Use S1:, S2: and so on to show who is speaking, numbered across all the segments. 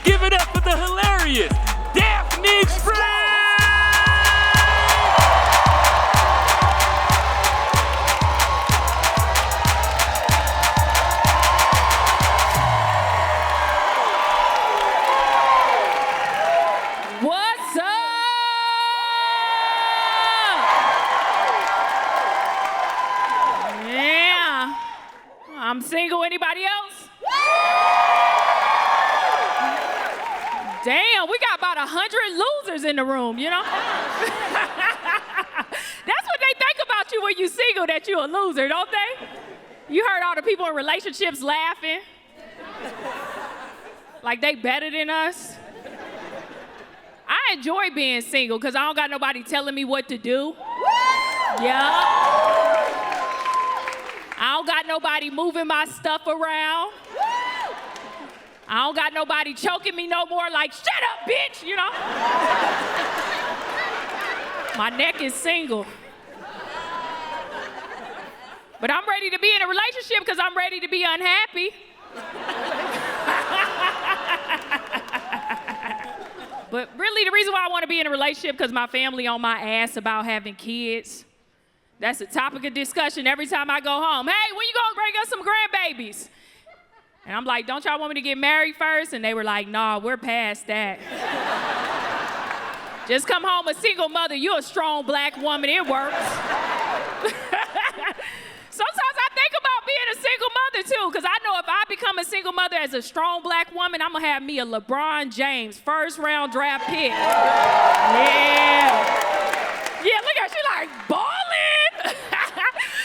S1: Give it up for the hilarious Daphne Express!
S2: What's up? Yeah. I'm single. Anybody else? Damn, we got about 100 losers in the room, you know? That's what they think about you when you single, that you a loser, don't they? You heard all the people in relationships laughing. Like they better than us. I enjoy being single because I don't got nobody telling me what to do. Yeah. I don't got nobody moving my stuff around. I don't got nobody choking me no more like, shut up, bitch, you know? My neck is single. But I'm ready to be in a relationship because I'm ready to be unhappy. But really, the reason why I want to be in a relationship because my family on my ass about having kids. That's a topic of discussion every time I go home. Hey, when you gonna bring us some grandbabies? And I'm like, don't y'all want me to get married first? And they were like, nah, we're past that. Just come home a single mother. You're a strong black woman. It works. Sometimes I think about being a single mother too, because I know if I become a single mother as a strong black woman, I'm gonna have me a LeBron James first-round draft pick. Yeah. Yeah, look at her, she like ballin'.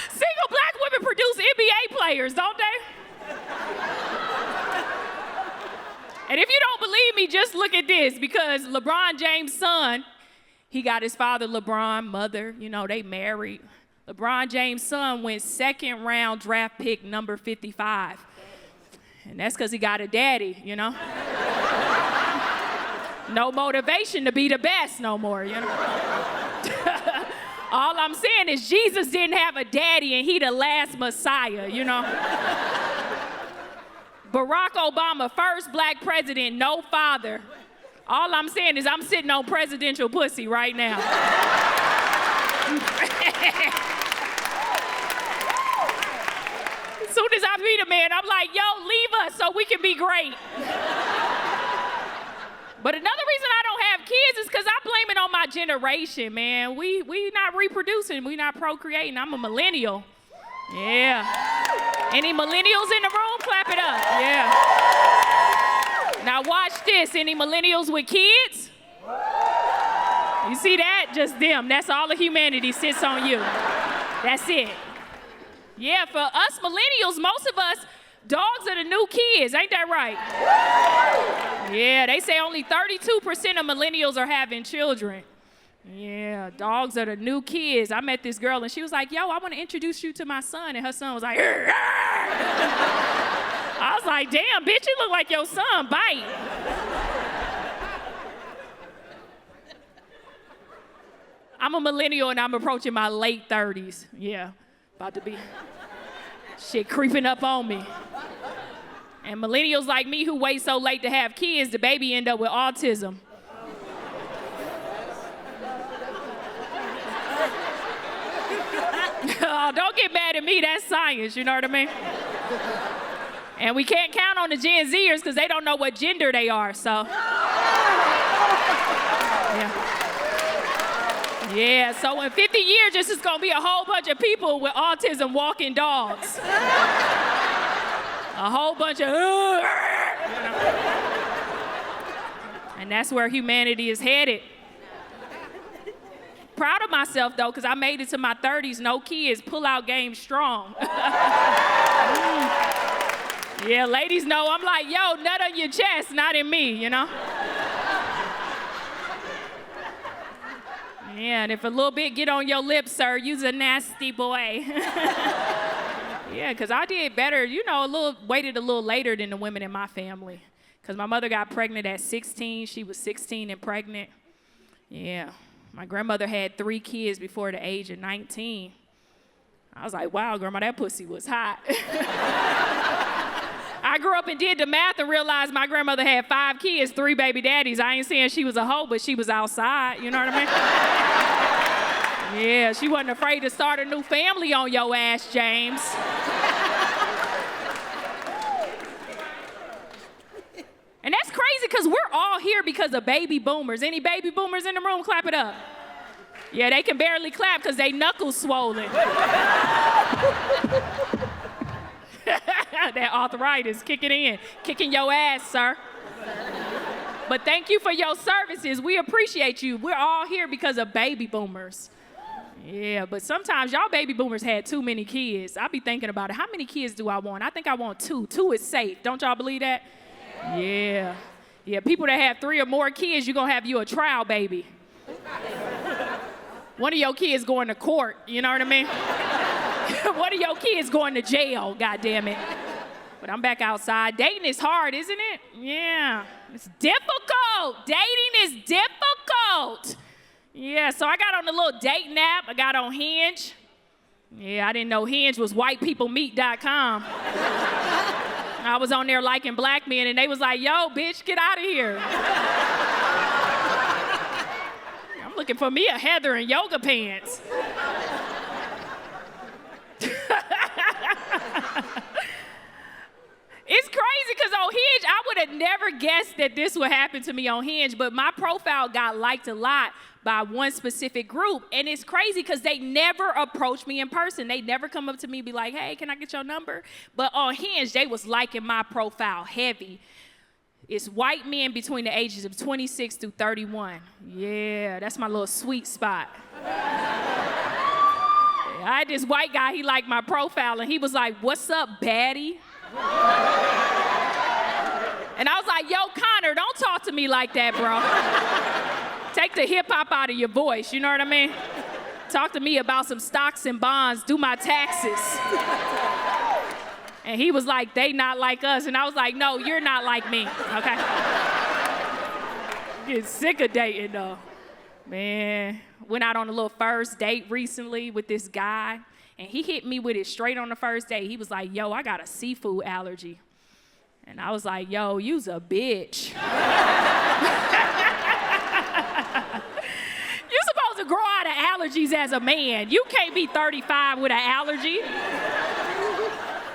S2: Single black women produce NBA players, don't they? And if you don't believe me, just look at this, because LeBron James' son, he got his father LeBron, mother, you know, they married. LeBron James' son went second-round draft pick number 55. And that's because he got a daddy, you know? No motivation to be the best no more, you know? All I'm saying is Jesus didn't have a daddy and he the last Messiah, you know? Barack Obama, first black president, no father. All I'm saying is I'm sitting on presidential pussy right now. As soon as I meet a man, I'm like, yo, leave us so we can be great. But another reason I don't have kids is because I blame it on my generation, man. We not reproducing, we not procreating. I'm a millennial. Yeah. Any millennials in the room? Clap it up. Yeah. Now watch this. Any millennials with kids? You see that? Just them. That's all of humanity sits on you. That's it. Yeah, for us millennials, most of us, dogs are the new kids. Ain't that right? Yeah, they say only 32% of millennials are having children. Yeah, dogs are the new kids. I met this girl and she was like, yo, I want to introduce you to my son. And her son was like, arr, arr. I was like, damn, bitch, you look like your son. Bite. I'm a millennial and I'm approaching my late 30s. Yeah, about to be shit creeping up on me. And millennials like me who wait so late to have kids, the baby end up with autism. Oh, don't get mad at me, that's science, you know what I mean? And we can't count on the Gen Zers because they don't know what gender they are, so. Yeah, so in 50 years, this is gonna be a whole bunch of people with autism walking dogs. A whole bunch of, you know? And that's where humanity is headed. Proud of myself though, because I made it to my 30s, no kids, pull-out game strong. Yeah, ladies know, I'm like, yo, nut on your chest, not in me, you know? Yeah, and if a little bit get on your lips, sir, you's a nasty boy. Yeah, because I did better, you know, waited a little later than the women in my family. Because my mother got pregnant at 16, she was 16 and pregnant. Yeah. My grandmother had 3 kids before the age of 19. I was like, wow, grandma, that pussy was hot. I I grew up and did the math and realized my grandmother had 5 kids, 3 baby daddies. I ain't saying she was a hoe, but she was outside, you know what I mean? Yeah, she wasn't afraid to start a new family on your ass, James. And that's crazy because we're all here because of baby boomers. Any baby boomers in the room, clap it up. Yeah, they can barely clap because they knuckles swollen. That arthritis kicking your ass, sir. But thank you for your services. We appreciate you. We're all here because of baby boomers. Yeah, but sometimes y'all baby boomers had too many kids. I be thinking about it. How many kids do I want? I think I want 2. 2 is safe. Don't y'all believe that? Yeah. Yeah, people that have 3 or more kids, you're going to have you a trial baby. One of your kids going to court, you know what I mean? One of your kids going to jail, goddamn it. But I'm back outside. Dating is hard, isn't it? Yeah, it's difficult. Dating is difficult. Yeah, so I got on the little dating app. I got on Hinge. Yeah, I didn't know Hinge was whitepeoplemeet.com. I was on there liking black men, and they was like, yo, bitch, get out of here. I'm looking for me a Heather in yoga pants. It's crazy because on Hinge, I would have never guessed that this would happen to me on Hinge, but my profile got liked a lot by one specific group. And it's crazy because they never approach me in person. They never come up to me and be like, hey, can I get your number? But on Hinge, they was liking my profile heavy. It's white men between the ages of 26 through 31. Yeah, that's my little sweet spot. I had this white guy, he liked my profile, and he was like, what's up, baddie? And I was like, yo, Connor, don't talk to me like that, bro. Take the hip hop out of your voice, you know what I mean? Talk to me about some stocks and bonds, do my taxes. And he was like, they not like us. And I was like, no, you're not like me, okay? Get sick of dating, though. Man, went out on a little first date recently with this guy, and he hit me with it straight on the first date. He was like, yo, I got a seafood allergy. And I was like, yo, you's a bitch. You're supposed to grow out of allergies as a man. You can't be 35 with an allergy.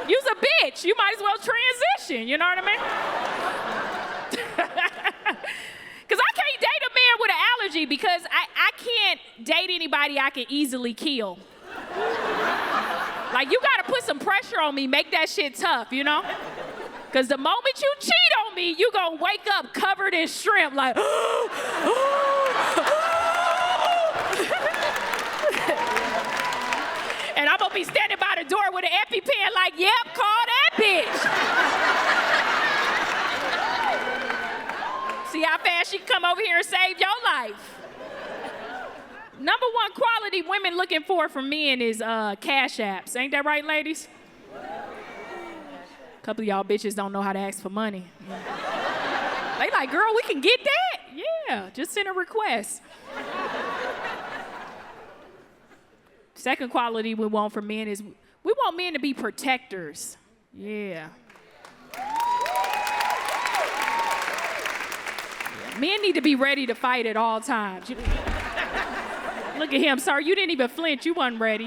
S2: You's a bitch. You might as well transition, you know what I mean? Because I can't date a man with an allergy because I can't date anybody I can easily kill. Like, you gotta put some pressure on me, make that shit tough, you know? Because the moment you cheat on me, you gonna wake up covered in shrimp like, and I'm gonna be standing by the door with an EpiPen like, yep, call that bitch. See how fast she can come over here and save your life. Number 1 quality women looking for from men is cash apps. Ain't that right, ladies? A couple of y'all bitches don't know how to ask for money. They like, girl, we can get that? Yeah, just send a request. Second quality we want from men is we want men to be protectors. Yeah. Men need to be ready to fight at all times. Look at him, sir. You didn't even flinch. You wasn't ready.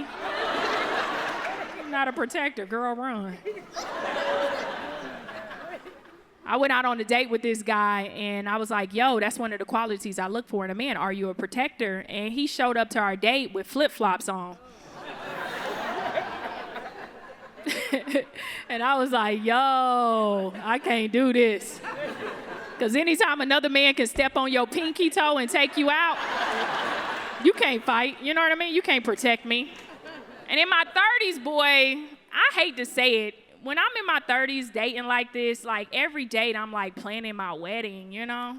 S2: You're not a protector. Girl, run. I went out on a date with this guy, and I was like, yo, that's one of the qualities I look for in a man. Are you a protector? And he showed up to our date with flip-flops on. And I was like, yo, I can't do this. Because anytime another man can step on your pinky toe and take you out, you can't fight, you know what I mean? You can't protect me. And in my 30s, boy, I hate to say it, when I'm in my 30s dating like this, like every date I'm like planning my wedding, you know?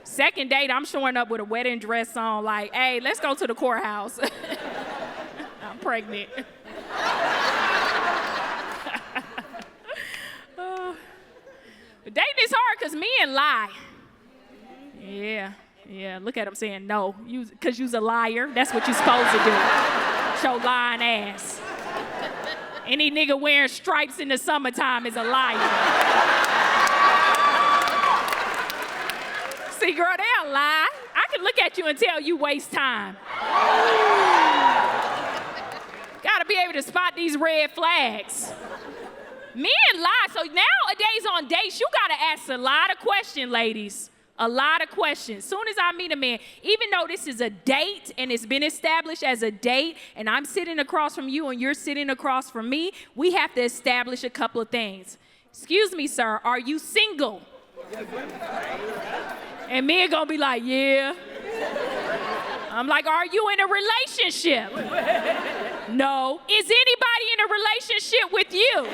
S2: Second date, I'm showing up with a wedding dress on like, hey, let's go to the courthouse. I'm pregnant. Dating is hard because men lie. Yeah, look at him saying no, because you's a liar. That's what you're supposed to do. Show lying ass. Any nigga wearing stripes in the summertime is a liar. See, girl, they'll lie. I can look at you and tell you waste time. Gotta be able to spot these red flags. Men lie, so nowadays on dates, you gotta ask a lot of questions, ladies. A lot of questions. Soon as I meet a man, even though this is a date and it's been established as a date, and I'm sitting across from you and you're sitting across from me, we have to establish a couple of things. Excuse me, sir, are you single? And men gonna be like, yeah. I'm like, are you in a relationship? No. Is anybody in a relationship with you?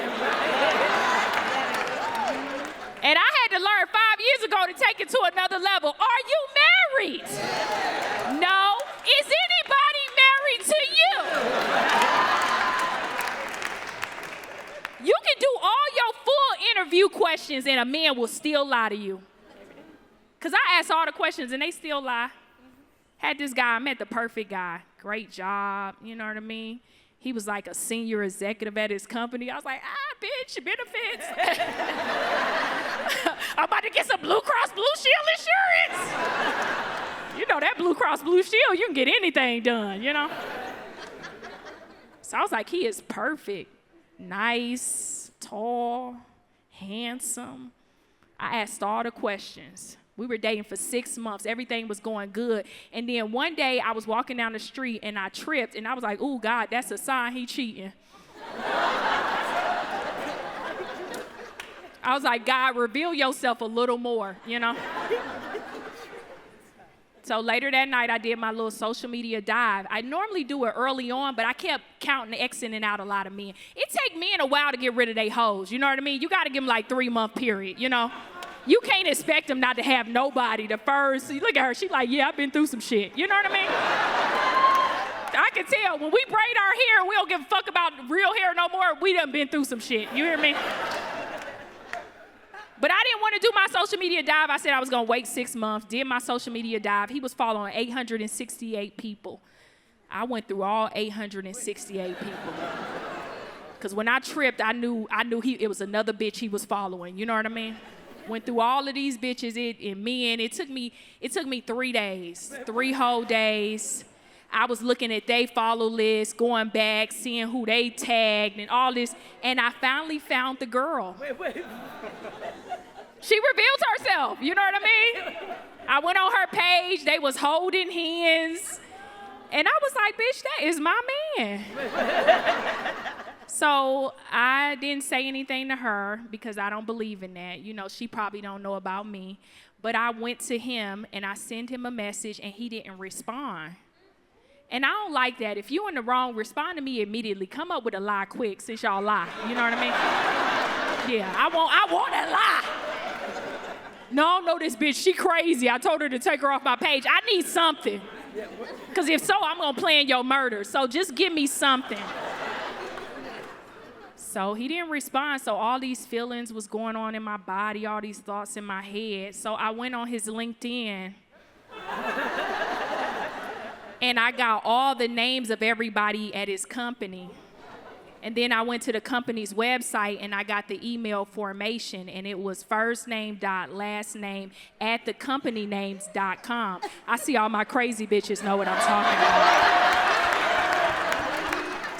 S2: And I had to learn 5 years ago to take it to another level. Are you married? No. Is anybody married to you? You can do all your full interview questions and a man will still lie to you. Because I asked all the questions and they still lie. Had this guy, I met the perfect guy. Great job, you know what I mean? He was like a senior executive at his company. I was like, bitch, benefits. I'm about to get some Blue Cross Blue Shield insurance. You know that Blue Cross Blue Shield, you can get anything done, you know? So I was like, he is perfect. Nice, tall, handsome. I asked all the questions. We were dating for 6 months. Everything was going good. And then one day I was walking down the street and I tripped and I was like, oh God, that's a sign he cheating. I was like, God, reveal yourself a little more, you know? So later that night, I did my little social media dive. I normally do it early on, but I kept counting the exiting out a lot of men. It take men a while to get rid of their hoes, you know what I mean? You gotta give them like 3-month period, you know? You can't expect them not to have nobody the first. Look at her, she like, yeah, I've been through some shit. You know what I mean? I can tell when we braid our hair and we don't give a fuck about real hair no more, we done been through some shit. You hear me? But I didn't want to do my social media dive. I said I was gonna wait 6 months, did my social media dive. He was following 868 people. I went through all 868 people. Cause when I tripped, I knew it was another bitch he was following. You know what I mean? Went through all of these bitches and men. It took me 3 days, 3 whole days. I was looking at they follow list, going back, seeing who they tagged and all this. And I finally found the girl. She revealed herself, you know what I mean? I went on her page, they was holding hands. And I was like, bitch, that is my man. So I didn't say anything to her because I don't believe in that. You know, she probably don't know about me. But I went to him and I sent him a message and he didn't respond. And I don't like that. If you in the wrong, respond to me immediately. Come up with a lie quick since y'all lie. You know what I mean? Yeah, I want that lie. No, this bitch, she crazy. I told her to take her off my page. I need something. Because if so, I'm going to plan your murder. So just give me something. So he didn't respond. So all these feelings was going on in my body, all these thoughts in my head. So I went on his LinkedIn. And I got all the names of everybody at his company. And then I went to the company's website and I got the email formation and it was firstname.lastname@thecompanynames.com. I see all my crazy bitches know what I'm talking about.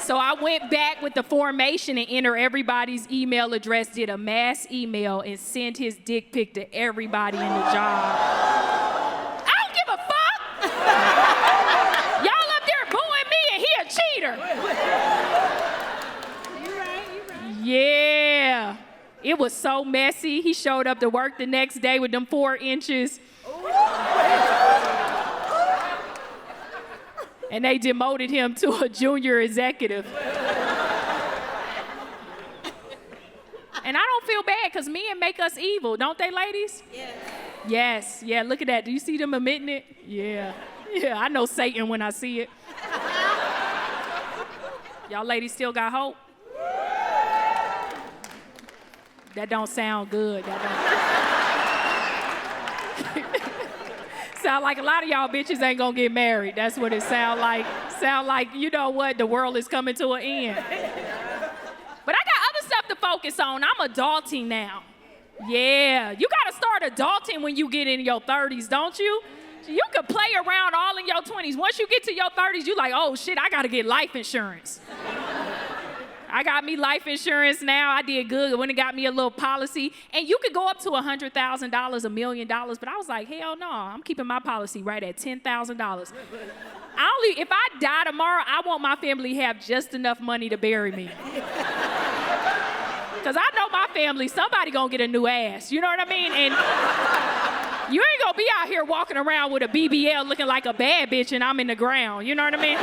S2: So I went back with the formation and entered everybody's email address, did a mass email and sent his dick pic to everybody in the job. I don't give a fuck. Y'all up there booing me and he a cheater. Yeah, it was so messy. He showed up to work the next day with them 4 inches. And they demoted him to a junior executive. And I don't feel bad because men make us evil, don't they, ladies? Yes, yeah, look at that. Do you see them admitting it? Yeah, I know Satan when I see it. Y'all ladies still got hope? That don't sound good. Sound like a lot of y'all bitches ain't gonna get married. That's what it sound like. Sound like, you know what, the world is coming to an end. focus on. I'm adulting now. Yeah, you gotta start adulting when you get in your 30s, don't you? You could play around all in your 20s. Once you get to your 30s, you like, oh shit, I gotta get life insurance. I got me life insurance now. I did good when it got me a little policy. And you could go up to $100,000, $1 million, but I was like, hell no, I'm keeping my policy right at $10,000. If I die tomorrow, I want my family to have just enough money to bury me. Because I know my family, somebody gonna get a new ass, you know what I mean? And you ain't gonna be out here walking around with a BBL looking like a bad bitch and I'm in the ground, you know what I mean?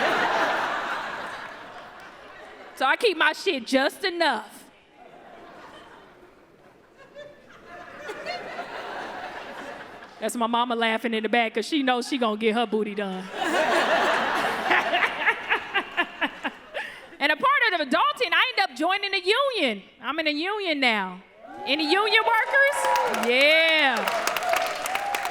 S2: So I keep my shit just enough. That's my mama laughing in the back because she knows she gonna get her booty done. And a part of the adulting, I end up joining a union. I'm in a union now. Any union workers? Yeah.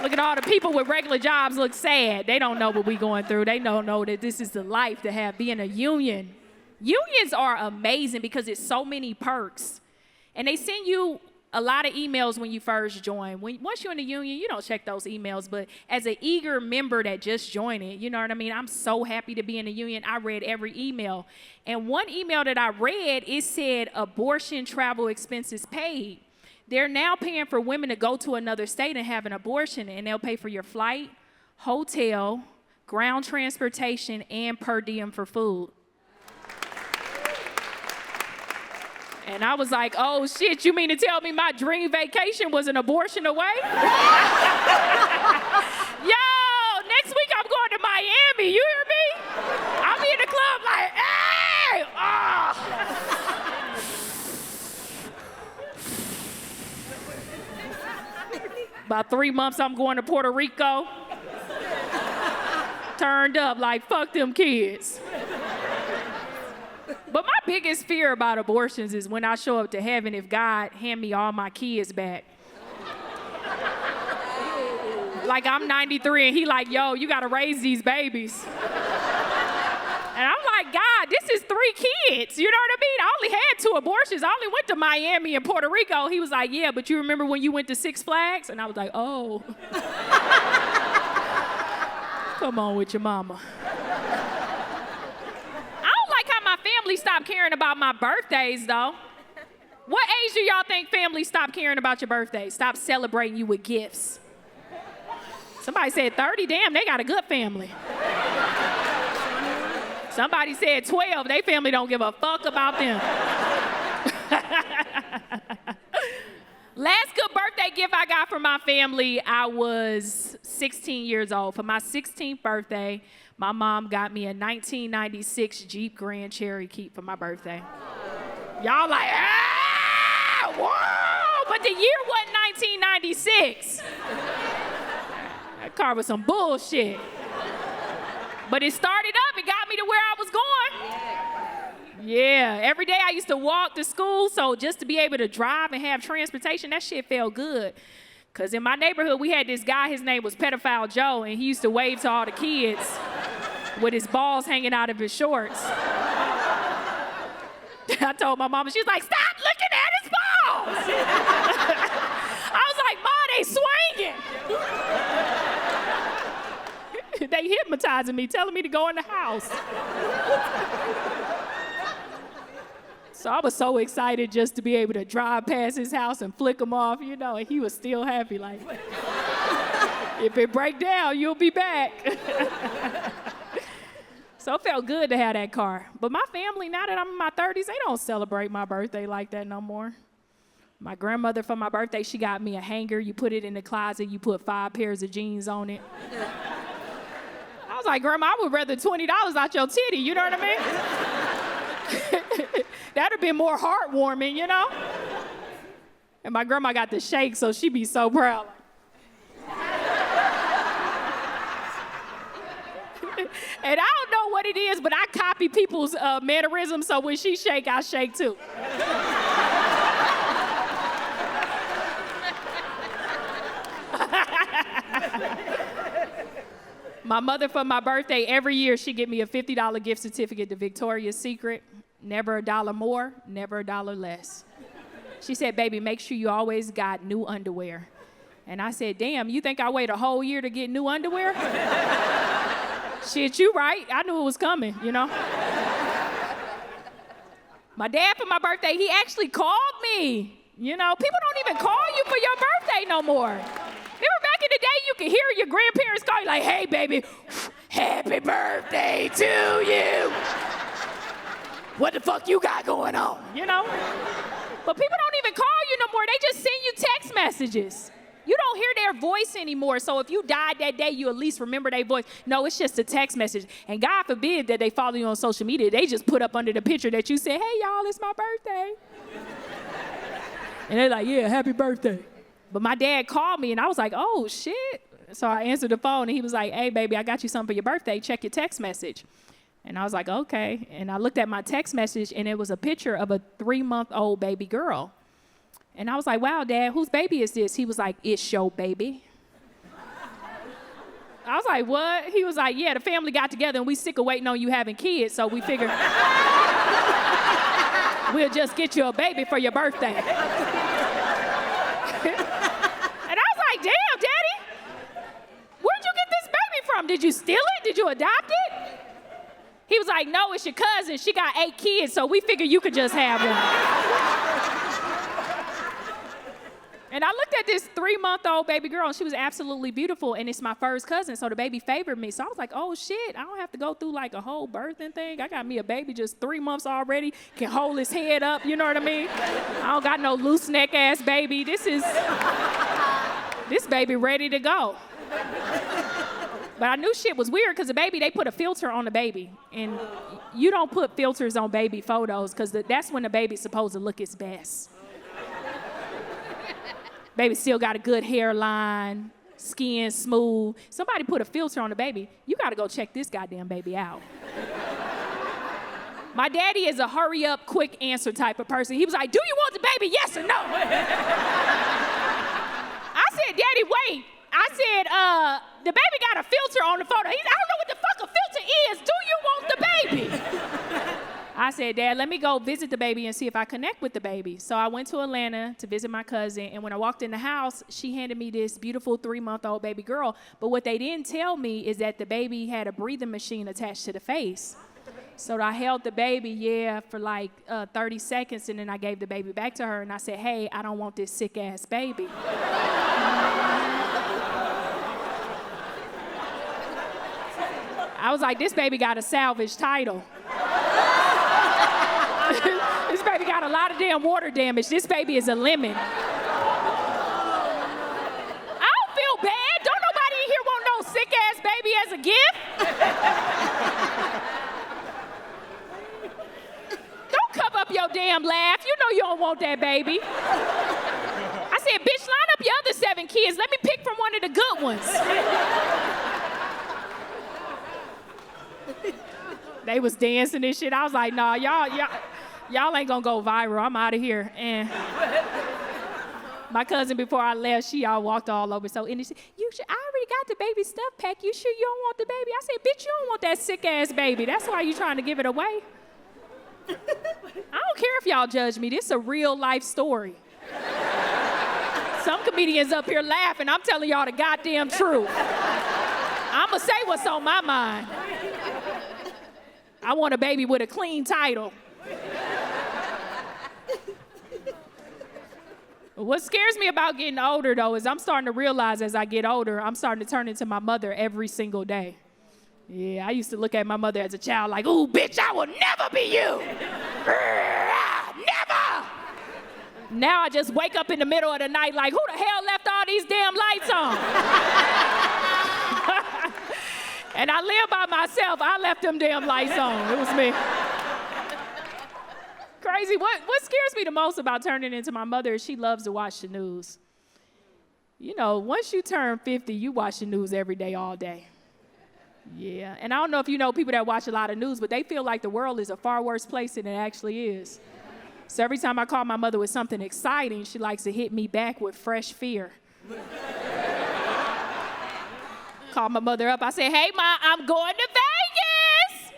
S2: Look at all the people with regular jobs look sad. They don't know what we going through. They don't know that this is the life to have, be in a union. Unions are amazing because it's so many perks. And they send you a lot of emails when you first join. Once you're in the union, you don't check those emails, but as an eager member that just joined it, you know what I mean? I'm so happy to be in the union. I read every email. And one email that I read, it said abortion travel expenses paid. They're now paying for women to go to another state and have an abortion, and they'll pay for your flight, hotel, ground transportation, and per diem for food. And I was like, oh shit, you mean to tell me my dream vacation was an abortion away? Yo, next week I'm going to Miami, you hear me? I'll be in the club like, hey, About 3 months I'm going to Puerto Rico. Turned up like, fuck them kids. But my biggest fear about abortions is when I show up to heaven if God hand me all my kids back. Like I'm 93 and he like, yo, you gotta raise these babies. And I'm like, God, this is 3 kids, you know what I mean? I only had 2 abortions. I only went to Miami and Puerto Rico. He was like, yeah, but you remember when you went to Six Flags? And I was like, oh. Come on with your mama. Family stopped caring about my birthdays, though. What age do y'all think families stop caring about your birthday? Stop celebrating you with gifts. Somebody said 30. Damn, they got a good family. Somebody said 12. They family don't give a fuck about them. Last good birthday gift I got from my family, I was 16 years old. For my 16th birthday, my mom got me a 1996 Jeep Grand Cherokee for my birthday. Y'all like, ah, whoa, but the year wasn't 1996. That car was some bullshit. But it started up, it got me to where I was going. Yeah, every day I used to walk to school, so just to be able to drive and have transportation, that shit felt good. Because in my neighborhood, we had this guy, his name was Pedophile Joe, and he used to wave to all the kids with his balls hanging out of his shorts. I told my mama, she was like, stop looking at his balls. I was like, Ma, they swinging. They hypnotizing me, telling me to go in the house. So I was so excited just to be able to drive past his house and flick him off, you know, and he was still happy, like, if it break down, you'll be back. So it felt good to have that car. But my family, now that I'm in my 30s, they don't celebrate my birthday like that no more. My grandmother, for my birthday, she got me a hanger. You put it in the closet, you put 5 pairs of jeans on it. I was like, Grandma, I would rather $20 out your titty, you know what I mean? That'd have been more heartwarming, you know? And my grandma got the shake, so she'd be so proud. And I don't know what it is, but I copy people's mannerisms, so when she shake, I shake too. My mother, for my birthday, every year she give me a $50 gift certificate to Victoria's Secret. Never $1 more, never $1 less. She said, baby, make sure you always got new underwear. And I said, damn, you think I wait a whole year to get new underwear? Shit, you right. I knew it was coming, you know? My dad, for my birthday, he actually called me. You know, people don't even call you for your birthday no more. Remember back in the day, you could hear your grandparents call you like, hey, baby, happy birthday to you. What the fuck you got going on, you know? But people don't even call you no more. They just send you text messages. You don't hear their voice anymore. So if you died that day, you at least remember their voice. No, it's just a text message. And God forbid that they follow you on social media. They just put up under the picture that you said, hey, y'all, it's my birthday. And they're like, yeah, happy birthday. But my dad called me, and I was like, oh, shit. So I answered the phone, and he was like, hey, baby, I got you something for your birthday. Check your text message. And I was like, okay. And I looked at my text message, and it was a picture of a 3-month-old baby girl. And I was like, wow, Dad, whose baby is this? He was like, it's your baby. I was like, what? He was like, yeah, the family got together, and we sick of waiting on you having kids, so we figured we'll just get you a baby for your birthday. And I was like, damn, Daddy, where'd you get this baby from? Did you steal it? Did you adopt it? He was like, no, it's your cousin. She got 8 kids, so we figured you could just have one. And I looked at this 3-month-old baby girl, and she was absolutely beautiful, and it's my first cousin, so the baby favored me. So I was like, oh, shit, I don't have to go through, like, a whole birthing thing. I got me a baby just 3 months already, can hold his head up, you know what I mean? I don't got no loose neck-ass baby. This baby ready to go. But I knew shit was weird because the baby, they put a filter on the baby. And you don't put filters on baby photos because that's when the baby's supposed to look its best. Baby still got a good hairline, skin smooth. Somebody put a filter on the baby. You gotta go check this goddamn baby out. My daddy is a hurry up, quick answer type of person. He was like, do you want the baby, yes or no? I said, Daddy, wait. I said, the baby got a filter on the photo. I don't know what the fuck a filter is. Do you want the baby? I said, Dad, let me go visit the baby and see if I connect with the baby. So I went to Atlanta to visit my cousin, and when I walked in the house, she handed me this beautiful 3-month-old baby girl. But what they didn't tell me is that the baby had a breathing machine attached to the face. So I held the baby, for like 30 seconds, and then I gave the baby back to her, and I said, hey, I don't want this sick-ass baby. I was like, this baby got a salvage title. This baby got a lot of damn water damage. This baby is a lemon. I don't feel bad. Don't nobody in here want no sick-ass baby as a gift. Don't cover up your damn laugh. You know you don't want that baby. I said, bitch, line up your other 7 kids. Let me pick from one of the good ones. They was dancing and shit. I was like, nah, y'all ain't gonna go viral. I'm out of here. And my cousin, before I left, she all walked all over. So, and she said, I already got the baby stuff pack. You sure you don't want the baby? I said, bitch, you don't want that sick-ass baby. That's why you trying to give it away. I don't care if y'all judge me. This is a real-life story. Some comedians up here laughing. I'm telling y'all the goddamn truth. I'm gonna say what's on my mind. I want a baby with a clean title. What scares me about getting older, though, is I'm starting to realize as I get older, I'm starting to turn into my mother every single day. Yeah, I used to look at my mother as a child like, ooh, bitch, I will never be you. Never. Now I just wake up in the middle of the night like, who the hell left all these damn lights on? And I live by myself. I left them damn lights on. It was me. Crazy. What scares me the most about turning into my mother is she loves to watch the news. You know, once you turn 50, you watch the news every day, all day. Yeah. And I don't know if you know people that watch a lot of news, but they feel like the world is a far worse place than it actually is. So every time I call my mother with something exciting, she likes to hit me back with fresh fear. Call my mother up. I say, hey, Ma, I'm going to Vegas.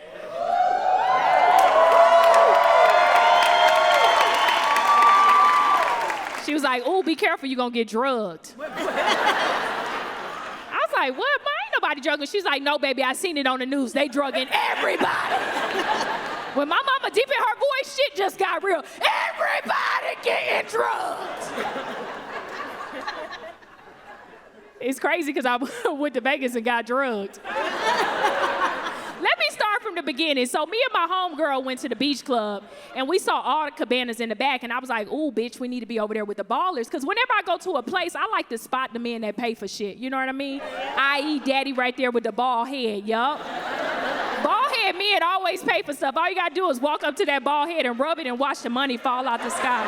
S2: She was like, "Ooh, be careful, you're gonna get drugged." I was like, "What? Ma, ain't nobody drugging." She's like, "No, baby, I seen it on the news. They drugging everybody." When my mama deep in her voice, shit just got real. Everybody getting drugged. It's crazy because I went to Vegas and got drugged. Let me start from the beginning. So me and my homegirl went to the beach club, and we saw all the cabanas in the back, and I was like, "Ooh, bitch, we need to be over there with the ballers." Because whenever I go to a place, I like to spot the men that pay for shit. You know what I mean? I.e. daddy right there with the bald head, yup. Bald head men always pay for stuff. All you got to do is walk up to that bald head and rub it and watch the money fall out the sky.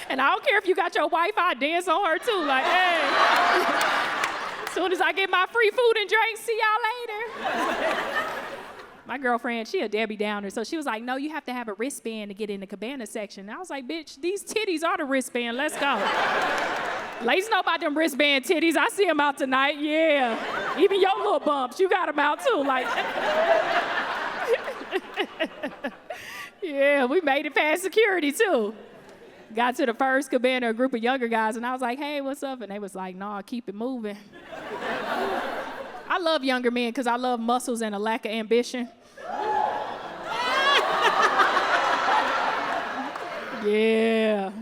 S2: And I don't care if you got your wife, I dance on her too. Like, hey. As soon as I get my free food and drinks, see y'all later. My girlfriend, she a Debbie Downer, so she was like, "No, you have to have a wristband to get in the cabana section." And I was like, "Bitch, these titties are the wristband. Let's go." Ladies know about them wristband titties. I see them out tonight, yeah. Even your little bumps, you got them out too. Like, yeah, we made it past security too. Got to the first cabana, a group of younger guys, and I was like, "Hey, what's up?" And they was like, "Nah, keep it moving." I love younger men because I love muscles and a lack of ambition. Yeah,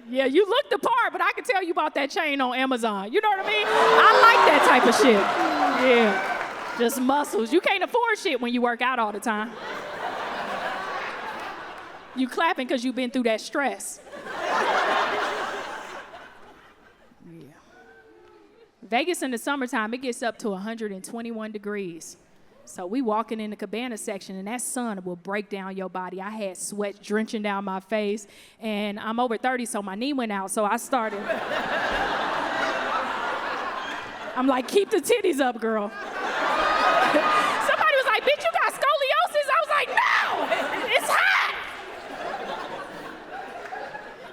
S2: you look the part, but I can tell you about that chain on Amazon. You know what I mean? I like that type of shit. Yeah, just muscles. You can't afford shit when you work out all the time. You clapping because you've been through that stress. Yeah. Vegas in the summertime, it gets up to 121 degrees. So we walking in the cabana section, and that sun will break down your body. I had sweat drenching down my face, and I'm over 30, so my knee went out, so I started. I'm like, "Keep the titties up, girl." Somebody was like, "Bitch, you got scoliosis?" I was like, "No, it's hot."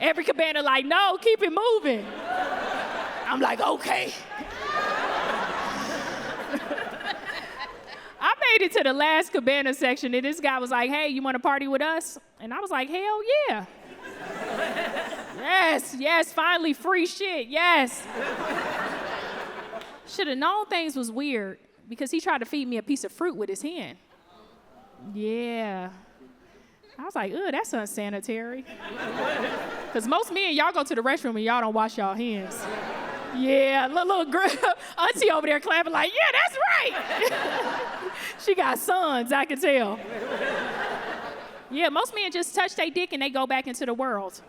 S2: Every cabana like, "No, keep it moving." I'm like, "Okay." I made it to the last cabana section, and this guy was like, "Hey, you want to party with us?" And I was like, "Hell yeah." Yes, finally free shit, yes. Should have known things was weird because he tried to feed me a piece of fruit with his hand. Yeah. I was like, "Ugh, that's unsanitary." Because most men, y'all go to the restroom and y'all don't wash y'all hands. Yeah, little girl, auntie over there clapping like, "Yeah, that's right." She got sons, I can tell. Yeah, most men just touch their dick and they go back into the world.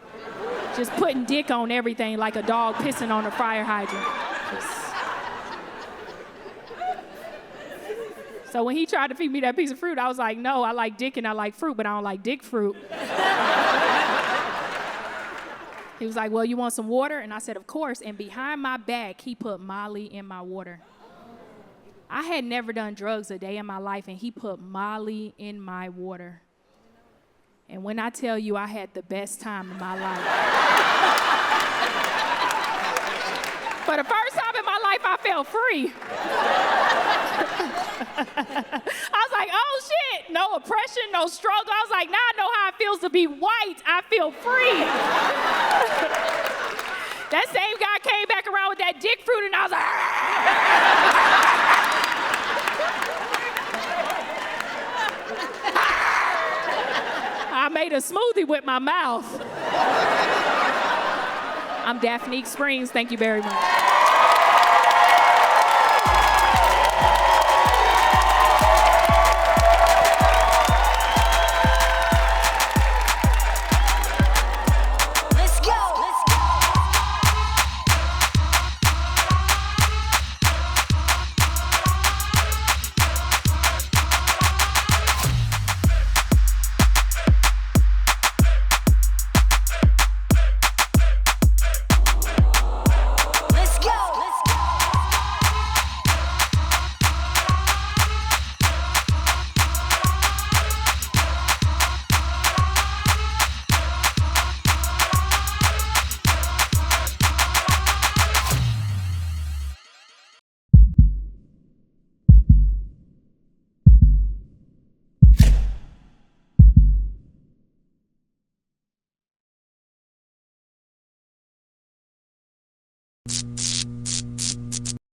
S2: Just putting dick on everything like a dog pissing on a fire hydrant. So when he tried to feed me that piece of fruit, I was like, "No, I like dick and I like fruit, but I don't like dick fruit." He was like, "Well, you want some water?" And I said, "Of course." And behind my back, he put Molly in my water. I had never done drugs a day in my life, and he put Molly in my water. And when I tell you I had the best time in my life. For the first time in my life, I felt free. I was like, "Oh shit, no oppression, no struggle." I was like, "Now I know how it feels to be white. I feel free." That same guy came back around with that dick fruit, and I was like, I made a smoothie with my mouth. I'm Daphne Springs. Thank you very much.